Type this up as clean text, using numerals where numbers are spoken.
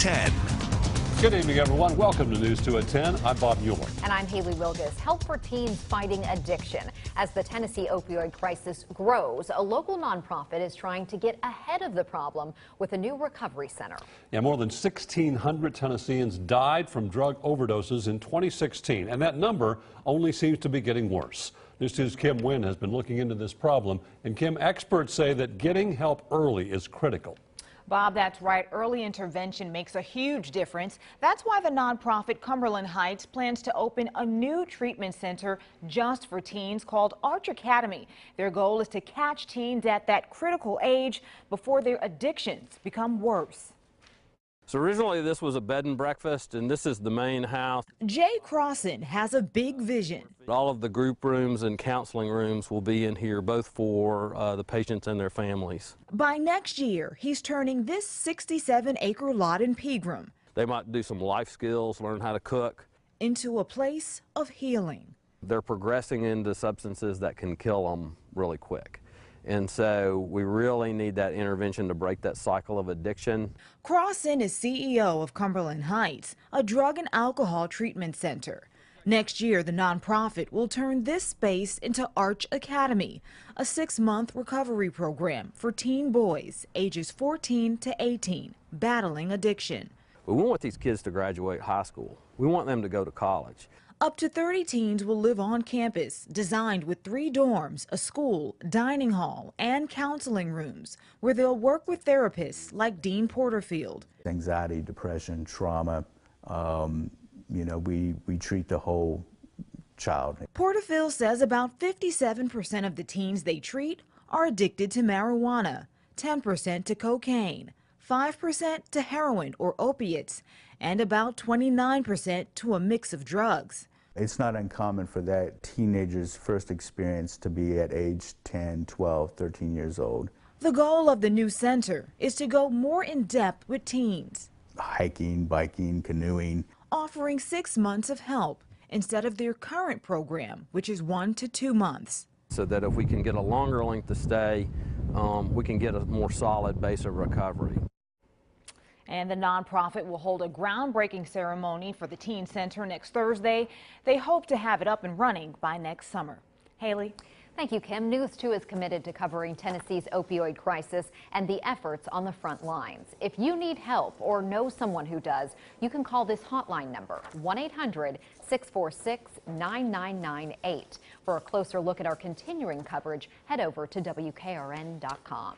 10. Good evening, everyone. Welcome to News 2 at 10. I'm Bob Mueller. And I'm Haley Wilgus. Help for teens fighting addiction. As the Tennessee opioid crisis grows, a local nonprofit is trying to get ahead of the problem with a new recovery center. Yeah, more than 1,600 Tennesseans died from drug overdoses in 2016, and that number only seems to be getting worse. News 2's Kim Wynn has been looking into this problem, and Kim, experts say that getting help early is critical. Bob, that's right. Early intervention makes a huge difference. That's why the nonprofit Cumberland Heights plans to open a new treatment center just for teens called Arch Academy. Their goal is to catch teens at that critical age before their addictions become worse. So originally this was a bed and breakfast, and this is the main house. Jay Crossan has a big vision. All of the group rooms and counseling rooms will be in here, both for the patients and their families. By next year, he's turning this 67-acre lot in Pegram They might do some life skills, learn how to cook. into a place of healing. They're progressing into substances that can kill them really quick. And so we really need that intervention to break that cycle of addiction. Crossan is CEO of Cumberland Heights, a drug and alcohol treatment center. Next year, the nonprofit will turn this space into Arch Academy, a 6-month recovery program for teen boys ages 14 to 18 battling addiction. We want these kids to graduate high school. We want them to go to college. Up to 30 teens will live on campus, designed with 3 dorms, a school, dining hall, and counseling rooms, where they'll work with therapists like Dean Porterfield. Anxiety, depression, trauma, we treat the whole child. Porterfield says about 57% of the teens they treat are addicted to marijuana, 10% to cocaine, 5% to heroin or opiates, and about 29% to a mix of drugs. It's not uncommon for that teenager's first experience to be at age 10, 12, 13 years old. The goal of the new center is to go more in depth with teens. Hiking, biking, canoeing. Offering 6 months of help instead of their current program, which is 1 to 2 months. So that if we can get a longer length of stay, we can get a more solid base of recovery. And the nonprofit will hold a groundbreaking ceremony for the teen center next Thursday. They hope to have it up and running by next summer. Haley? Thank you, Kim. News 2 is committed to covering Tennessee's opioid crisis and the efforts on the front lines. If you need help or know someone who does, you can call this hotline number, 1-800-646-9998. For a closer look at our continuing coverage, head over to WKRN.com.